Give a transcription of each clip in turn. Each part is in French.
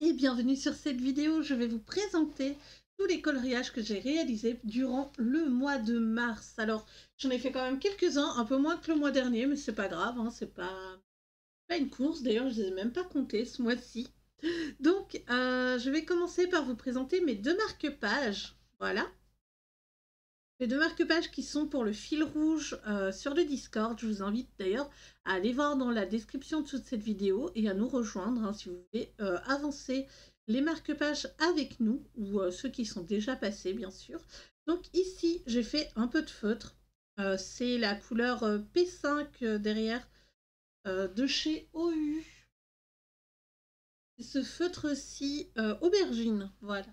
Et bienvenue sur cette vidéo. Je vais vous présenter tous les coloriages que j'ai réalisés durant le mois de mars. Alors, j'en ai fait quand même quelques-uns, un peu moins que le mois dernier, mais c'est pas grave, hein, c'est pas une course. D'ailleurs, je les ai même pas comptés ce mois-ci. Donc, je vais commencer par vous présenter mes deux marque-pages. Voilà. Les deux marque-pages qui sont pour le fil rouge sur le Discord. Je vous invite d'ailleurs à aller voir dans la description de toute cette vidéo et à nous rejoindre hein, si vous voulez avancer les marque-pages avec nous ou ceux qui sont déjà passés bien sûr. Donc ici j'ai fait un peu de feutre. C'est la couleur P5 derrière de chez OU. Ce feutre-ci aubergine, voilà.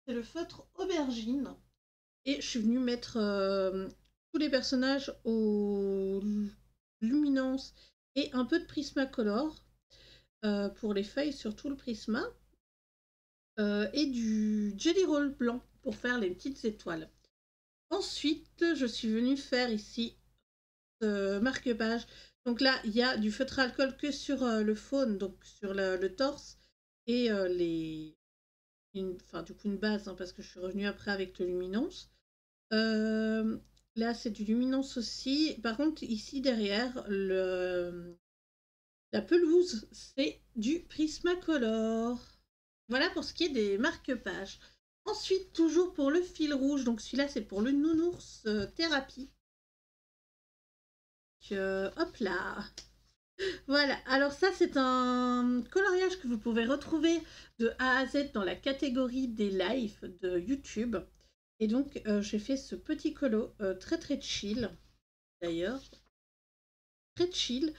C'est le feutre aubergine. Et je suis venue mettre tous les personnages aux luminances et un peu de Prismacolor pour les feuilles sur tout le Prisma. Et du Jelly Roll blanc pour faire les petites étoiles. Ensuite, je suis venue faire ici ce marque-page. Donc là, il y a du feutre alcool que sur le faune, donc sur le torse, et enfin, du coup une base, hein, parce que je suis revenue après avec le luminance. Là, c'est du luminance aussi. Par contre, ici derrière, la pelouse, c'est du Prismacolor. Voilà pour ce qui est des marque-pages. Ensuite, toujours pour le fil rouge, donc celui-là, c'est pour le nounours thérapie. Hop là. Voilà, alors ça, c'est un coloriage que vous pouvez retrouver de A à Z dans la catégorie des lives de YouTube. Et donc, j'ai fait ce petit colo très très chill, d'ailleurs. Très chill.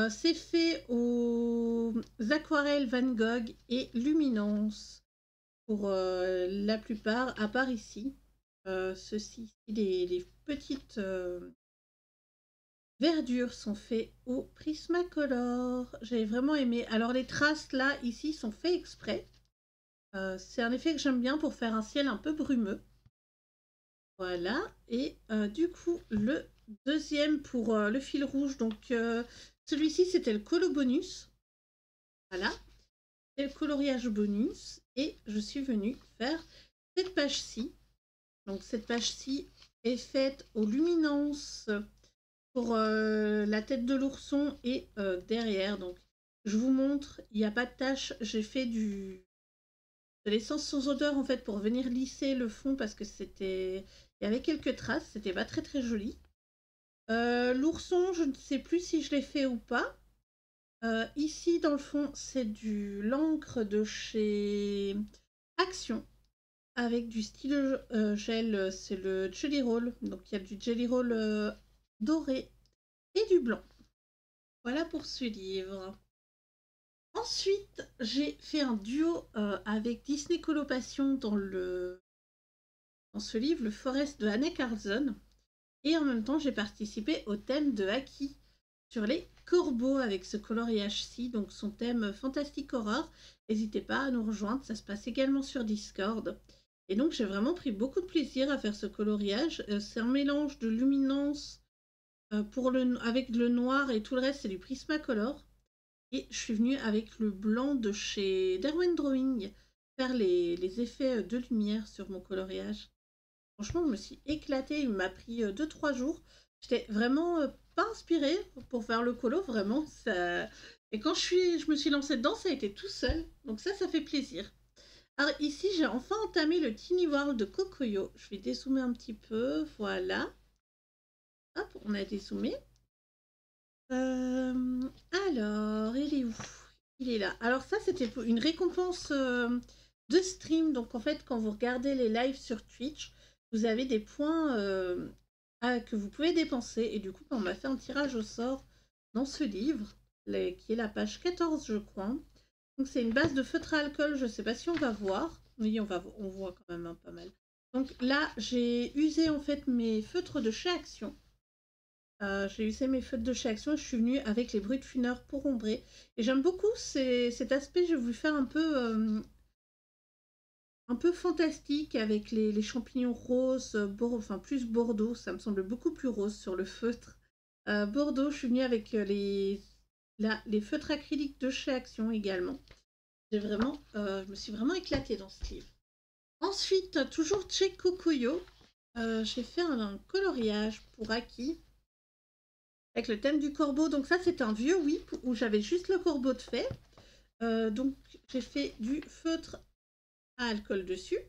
C'est fait aux aquarelles Van Gogh et Luminance, pour la plupart, à part ici. Ceux-ci, les petites verdures sont faits au Prismacolor. J'ai vraiment aimé. Alors, les traces, là, ici, sont faits exprès. C'est un effet que j'aime bien pour faire un ciel un peu brumeux. Voilà, et du coup, le deuxième pour le fil rouge, donc celui-ci c'était le colo bonus. Voilà, c'est le coloriage bonus, et je suis venue faire cette page-ci. Donc cette page-ci est faite aux luminances pour la tête de l'ourson et derrière. Donc je vous montre, il n'y a pas de tache, j'ai fait de l'essence sans odeur en fait pour venir lisser le fond parce que il y avait quelques traces, c'était pas très très joli. L'ourson, je ne sais plus si je l'ai fait ou pas. Ici dans le fond, c'est de l'encre de chez Action avec du stylo gel, c'est le Jelly Roll. Donc il y a du Jelly Roll doré et du blanc. Voilà pour ce livre. Ensuite, j'ai fait un duo avec Disney Coloration dans ce livre, Le Forest de Anne Carlson. Et en même temps, j'ai participé au thème de Aki sur les corbeaux avec ce coloriage-ci, donc son thème Fantastic Horror. N'hésitez pas à nous rejoindre, ça se passe également sur Discord. Et donc, j'ai vraiment pris beaucoup de plaisir à faire ce coloriage. C'est un mélange de luminance avec le noir et tout le reste, c'est du Prismacolor. Et je suis venue avec le blanc de chez Derwent Drawing faire les effets de lumière sur mon coloriage. Franchement, je me suis éclatée, il m'a pris 2-3 jours. J'étais vraiment pas inspirée pour faire le colo, vraiment. Ça... Et quand je me suis lancée dedans, ça a été tout seul. Donc ça fait plaisir. Alors ici, j'ai enfin entamé le Tiny World de Kokoyo. Je vais dézoomer un petit peu, voilà. Hop, on a dézoomé. Alors, il est où? Il est là. Alors ça, c'était une récompense de stream. Donc en fait, quand vous regardez les lives sur Twitch, vous avez des points que vous pouvez dépenser. Et du coup, on m'a fait un tirage au sort dans ce livre, qui est la page 14, je crois. Donc c'est une base de feutre à alcool. Je ne sais pas si on va voir. Oui, on voit quand même pas mal. Donc là, j'ai usé en fait mes feutres de chez Action. J'ai usé mes feutres de chez Action et je suis venue avec les Brut Funner pour ombrer. Et j'aime beaucoup cet aspect, je vais vous faire un peu fantastique avec les champignons roses, enfin plus bordeaux, ça me semble beaucoup plus rose sur le feutre. Bordeaux, je suis venue avec les feutres acryliques de chez Action également. Je me suis vraiment éclatée dans ce livre. Ensuite, toujours chez Kokuyo, j'ai fait un coloriage pour Aki avec le thème du corbeau. Donc ça, c'est un vieux whip où j'avais juste le corbeau de fée. Donc j'ai fait du feutre à alcool dessus.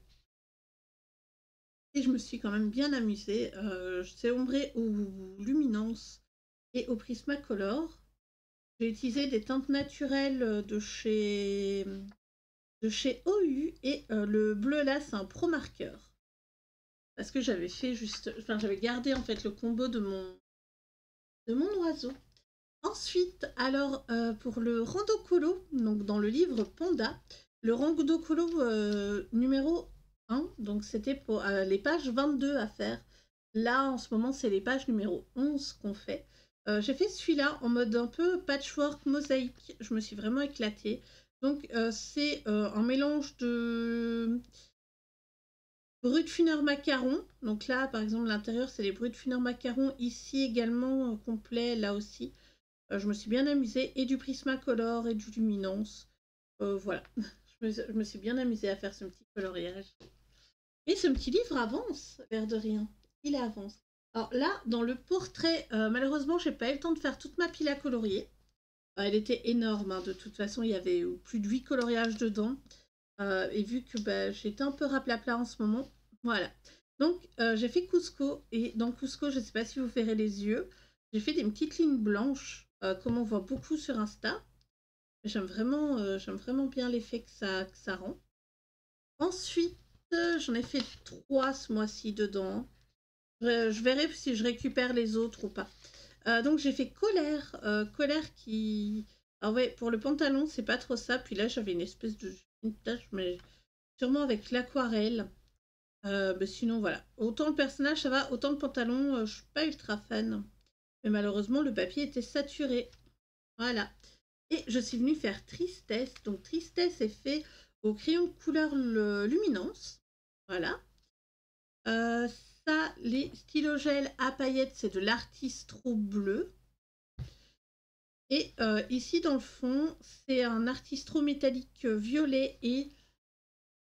Et je me suis quand même bien amusée. C'est ombré aux luminances et au Prismacolor. J'ai utilisé des teintes naturelles de chez OU et le bleu là, c'est un pro marqueur. Parce que j'avais fait j'avais gardé en fait le combo de mon oiseau. Ensuite, alors pour le rando colo, donc dans le livre Panda, le rando colo numéro 1, donc c'était pour les pages 22 à faire. Là, en ce moment, c'est les pages numéro 11 qu'on fait. J'ai fait celui-là en mode un peu patchwork, mosaïque. Je me suis vraiment éclatée. Donc, c'est un mélange de brut funeur macaron. Donc là, par exemple, l'intérieur, c'est les brut funeur macaron. Ici également, complet, là aussi. Je me suis bien amusée. Et du Prismacolor et du Luminance. Voilà. Je me suis bien amusée à faire ce petit coloriage. Et ce petit livre avance, l'air de rien. Il avance. Alors là, dans le portrait, malheureusement, j'ai pas eu le temps de faire toute ma pile à colorier. Elle était énorme, hein. De toute façon, il y avait plus de 8 coloriages dedans. Et vu que j'étais un peu raplapla en ce moment, voilà. Donc, j'ai fait Cusco. Et dans Cusco, je ne sais pas si vous verrez les yeux, j'ai fait des petites lignes blanches, comme on voit beaucoup sur Insta. J'aime vraiment bien l'effet que ça rend. Ensuite, j'en ai fait 3 ce mois-ci dedans. Je verrai si je récupère les autres ou pas. Donc j'ai fait colère. Colère qui... Alors ouais, pour le pantalon, c'est pas trop ça. Puis là, j'avais une espèce de tache, mais sûrement avec l'aquarelle. Mais sinon, voilà. Autant le personnage, ça va. Autant le pantalon, je suis pas ultra fan. Mais malheureusement, le papier était saturé. Voilà. Et je suis venue faire Tristesse. Donc Tristesse est fait au crayon de couleur Luminance. Voilà. Ça, les stylogels à paillettes, c'est de l'artistro bleu. Et ici, dans le fond, c'est un artistro métallique violet et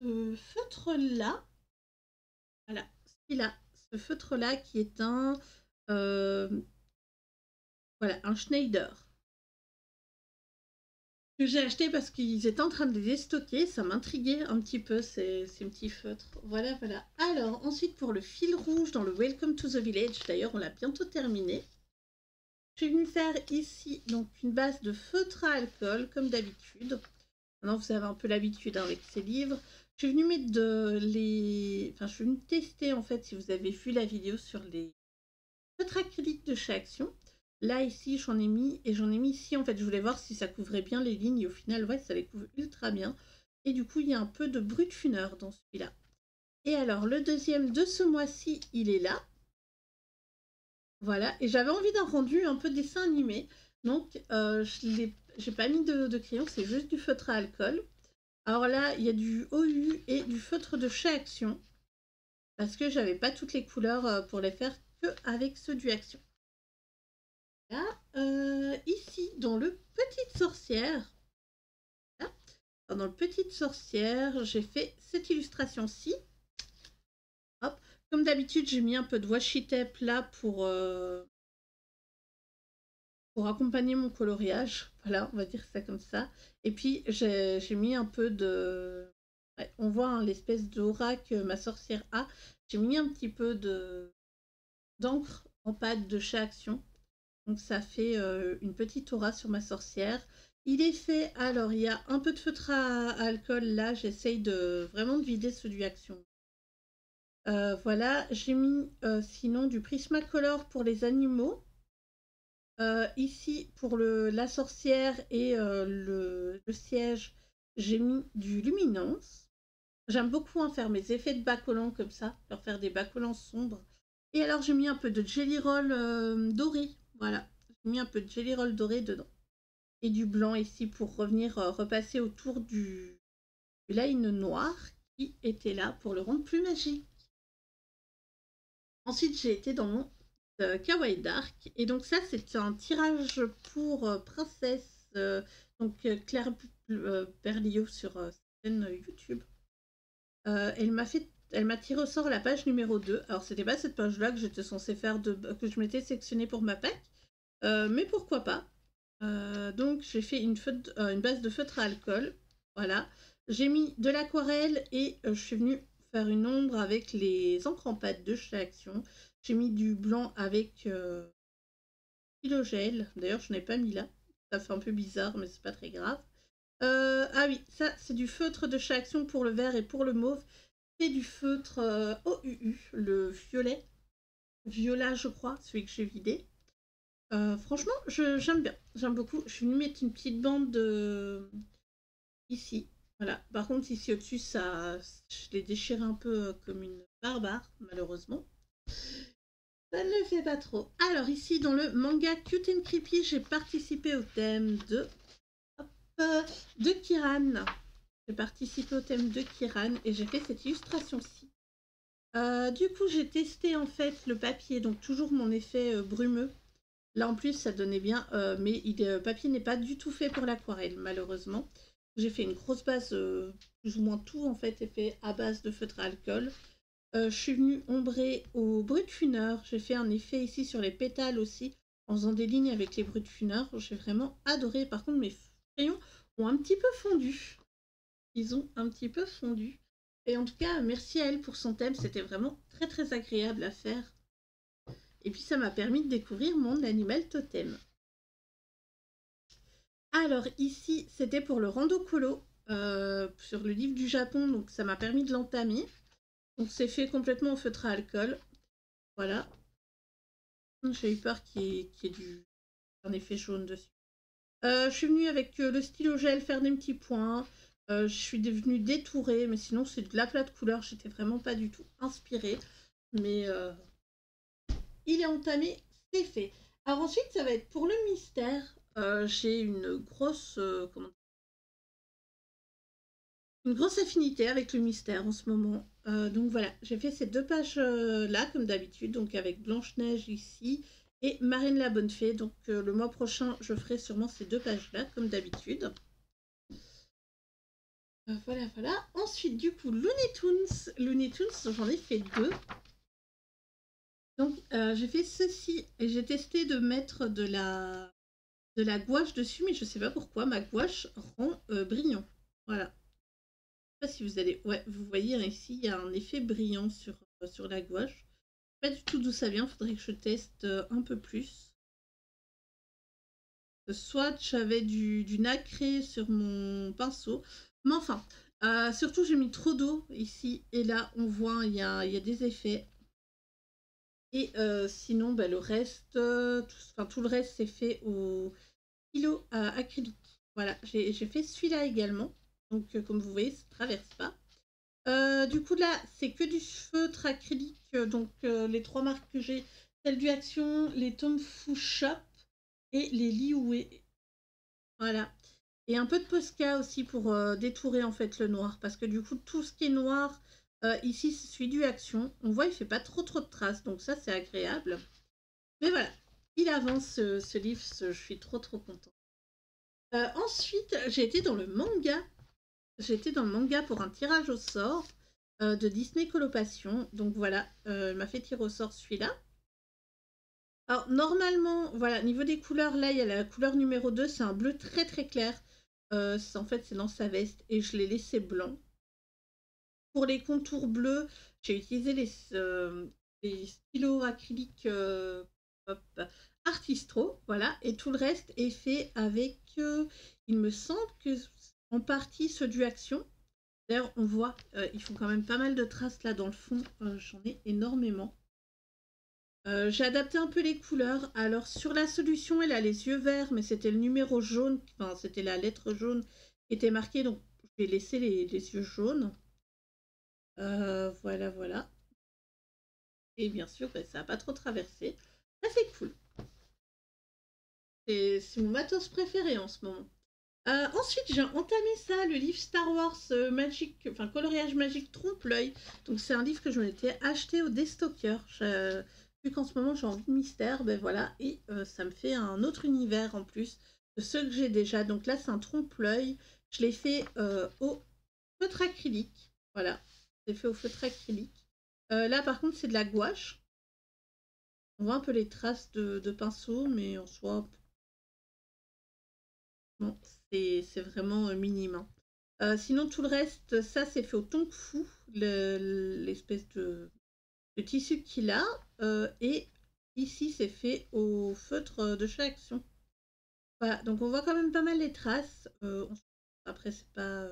feutre-là. Voilà, celui-là. Ce feutre-là qui est voilà, un Schneider. Que j'ai acheté parce qu'ils étaient en train de les déstocker. Ça m'intriguait un petit peu, ces petits feutres. Voilà, voilà. Alors, ensuite, pour le fil rouge dans le Welcome to the Village, d'ailleurs, on l'a bientôt terminé. Je suis venue faire ici donc une base de feutre à alcool, comme d'habitude. Maintenant, vous avez un peu l'habitude avec ces livres. Je suis venue mettre Enfin, je suis venue tester, en fait, si vous avez vu la vidéo sur les feutres acryliques de chez Action. Là, ici, j'en ai mis, et j'en ai mis ici, en fait, je voulais voir si ça couvrait bien les lignes, et au final, ouais, ça les couvre ultra bien. Et du coup, il y a un peu de brut funeur dans celui-là. Et alors, le deuxième de ce mois-ci, il est là. Voilà, et j'avais envie d'un rendu un peu dessin animé. Donc, j'ai pas mis de crayon, c'est juste du feutre à alcool. Alors là, il y a du OU et du feutre de chez Action. Parce que j'avais pas toutes les couleurs pour les faire que avec ceux du Action. Là, ici, dans le Petite Sorcière, là, dans le Petite Sorcière, j'ai fait cette illustration-ci. Hop, comme d'habitude, j'ai mis un peu de washi tape là pour accompagner mon coloriage. Voilà, on va dire ça comme ça. Et puis, j'ai mis un peu de... Ouais, on voit hein, l'espèce d'aura que ma sorcière a. J'ai mis un petit peu d'encre en pâte de chez Action. Donc, ça fait une petite aura sur ma sorcière. Il est fait... Alors, il y a un peu de feutre à alcool là. J'essaye vraiment de vider ceux du Action. Voilà, j'ai mis sinon du Prismacolor pour les animaux. Ici, pour la sorcière et le siège, j'ai mis du Luminance. J'aime beaucoup faire mes effets de bas-collants comme ça, leur faire des bas-collants sombres. Et alors, j'ai mis un peu de Jelly Roll doré. Voilà, j'ai mis un peu de Jelly Roll doré dedans. Et du blanc ici pour revenir repasser autour du line noir qui était là pour le rendre plus magique. Ensuite, j'ai été dans mon Kawaii Dark. Et donc ça, c'est un tirage pour princesse donc Claire Berlioz sur sa chaîne YouTube. Elle m'a tiré au sort la page numéro 2. Alors c'était pas cette page-là que j'étais censée faire, que je m'étais sélectionnée pour ma pack, mais pourquoi pas. Donc j'ai fait une base de feutre à alcool. Voilà. J'ai mis de l'aquarelle et je suis venue faire une ombre avec les encres en pâte de chez Action. J'ai mis du blanc avec Philogel. D'ailleurs, je n'ai pas mis là. Ça fait un peu bizarre, mais c'est pas très grave. Ah oui, ça, c'est du feutre de chez Action pour le vert et pour le mauve. C'est du feutre OUU, le violet. Viola, je crois, celui que j'ai vidé. Franchement, j'aime bien. J'aime beaucoup. Je suis venue mettre une petite bande ici. Voilà. Par contre, ici au-dessus, je l'ai déchiré un peu comme une barbare, malheureusement. Ça ne le fait pas trop. Alors ici, dans le manga Cute and Creepy, j'ai participé au thème de Kiran. J'ai participé au thème de Kiran et j'ai fait cette illustration-ci. Du coup, j'ai testé en fait le papier, donc toujours mon effet brumeux. Là en plus, ça donnait bien, mais le papier n'est pas du tout fait pour l'aquarelle, malheureusement. J'ai fait une grosse base, plus ou moins tout en fait est fait à base de feutre à alcool. Je suis venue ombrer au brut funeur. J'ai fait un effet ici sur les pétales aussi, en faisant des lignes avec les bruts funeur. J'ai vraiment adoré. Par contre, mes crayons ont un petit peu fondu. Ils ont un petit peu fondu. Et en tout cas, merci à elle pour son thème. C'était vraiment très très agréable à faire. Et puis ça m'a permis de découvrir mon animal totem. Alors ici, c'était pour le rando colo sur le livre du Japon. Donc ça m'a permis de l'entamer. Donc c'est fait complètement au feutre à alcool. Voilà. J'ai eu peur qu'il y ait un effet jaune dessus. Je suis venue avec le stylo gel faire des petits points. Je suis venue détourer, mais sinon c'est de l'aplat de couleur. J'étais vraiment pas du tout inspirée. Mais il est entamé, c'est fait. Alors ensuite, ça va être pour le mystère. J'ai une grosse affinité avec le mystère en ce moment. Donc voilà, j'ai fait ces deux pages là, comme d'habitude, donc avec Blanche-Neige ici et Marine la Bonne Fée. Donc le mois prochain, je ferai sûrement ces deux pages-là, comme d'habitude. Voilà, voilà. Ensuite, du coup, Looney Tunes. Looney Tunes, j'en ai fait deux. Donc j'ai fait ceci et j'ai testé de mettre de la gouache dessus, mais je sais pas pourquoi, ma gouache rend brillant. Voilà. Je sais pas si vous allez... Ouais, vous voyez ici, il y a un effet brillant sur la gouache. Je sais pas du tout d'où ça vient, faudrait que je teste un peu plus. Soit j'avais du nacré sur mon pinceau, mais enfin, surtout j'ai mis trop d'eau ici, et là on voit, il y a des effets. Et sinon, bah, le reste, tout le reste c'est fait au stylo acrylique. Voilà, j'ai fait celui-là également. Donc comme vous voyez, ça ne traverse pas. Du coup là, c'est que du feutre acrylique. Donc les trois marques que j'ai, celle du Action, les Tom Foo Shop et les Lioué. Voilà. Et un peu de Posca aussi pour détourer en fait le noir. Parce que du coup, tout ce qui est noir, ici, c'est celui du Action. On voit, il fait pas trop de traces. Donc ça, c'est agréable. Mais voilà, il avance ce livre. Je suis trop contente. Ensuite, j'ai été dans le manga. J'étais dans le manga pour un tirage au sort de Disney Coloration. Donc voilà, elle m'a fait tirer au sort celui-là. Alors normalement, voilà, niveau des couleurs, là il y a la couleur numéro 2, c'est un bleu très clair. En fait c'est dans sa veste et je l'ai laissé blanc. Pour les contours bleus, j'ai utilisé les stylos acryliques Artistro, voilà, et tout le reste est fait avec, il me semble que en partie ceux du Action. D'ailleurs on voit, ils font quand même pas mal de traces là dans le fond, j'en ai énormément. J'ai adapté un peu les couleurs. Alors sur la solution, elle a les yeux verts, mais c'était le numéro jaune, enfin c'était la lettre jaune qui était marquée, donc je vais laisser les yeux jaunes. Voilà. Et bien sûr, bah, ça n'a pas trop traversé. Ça c'est cool. C'est mon matos préféré en ce moment. Ensuite, j'ai entamé ça, le livre Star Wars Magic, enfin coloriage magique trompe-l'œil. Donc c'est un livre que je m'étais acheté au Destocker. Vu qu'en ce moment j'ai envie de mystère, ben voilà, et ça me fait un autre univers en plus. de ceux que j'ai déjà. Donc là, c'est un trompe-l'œil. Je l'ai fait au feutre acrylique. Voilà, c'est fait au feutre acrylique. Là, par contre, c'est de la gouache. On voit un peu les traces de pinceau, mais en soi, bon, c'est vraiment minime. Hein. Sinon, tout le reste, ça, c'est fait au Tung Fu, l'espèce de tissu qu'il a. Et ici, c'est fait au feutre de chez Action. Voilà, donc on voit quand même pas mal les traces. Après, c'est pas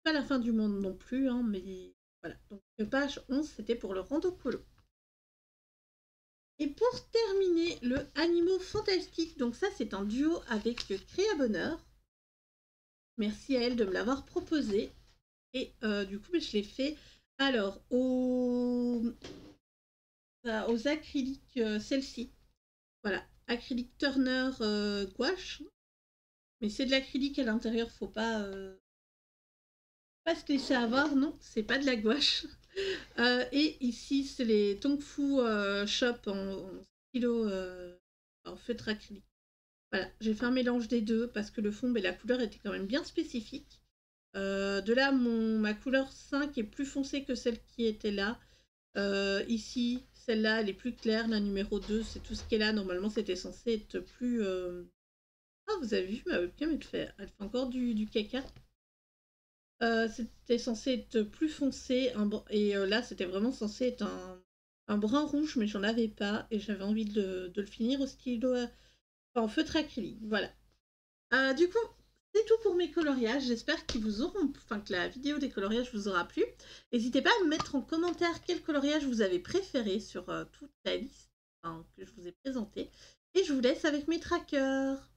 la fin du monde non plus, hein, mais voilà. Donc, page 11, c'était pour le rando colo. Et pour terminer, le Animaux Fantastiques. Donc ça, c'est un duo avec Créa Bonheur. Merci à elle de me l'avoir proposé. Et du coup, je l'ai fait alors aux acryliques, celle-ci. Voilà, acrylique Turner gouache. Mais c'est de l'acrylique à l'intérieur, faut pas se laisser avoir, non, c'est pas de la gouache. Et ici, c'est les Tung Fu Shop en stylo en feutre acrylique. Voilà, j'ai fait un mélange des deux parce que le fond et la couleur étaient quand même bien spécifiques. De là, ma couleur 5 est plus foncée que celle qui était là. Ici, celle-là, elle est plus claire. La numéro 2, c'est tout ce qui est là. Normalement, c'était censé être plus... Ah, vous avez vu, ma webcam, elle fait encore du caca. C'était censé être plus foncé. Et là, c'était vraiment censé être un brun rouge, mais j'en avais pas. Et j'avais envie de le finir au stylo en feutre acrylique. Voilà. Du coup, c'est tout pour mes coloriages. J'espère qu'ils vous auront, enfin que la vidéo des coloriages vous aura plu. N'hésitez pas à me mettre en commentaire quel coloriage vous avez préféré sur toute la liste que je vous ai présentée. Et je vous laisse avec mes trackers.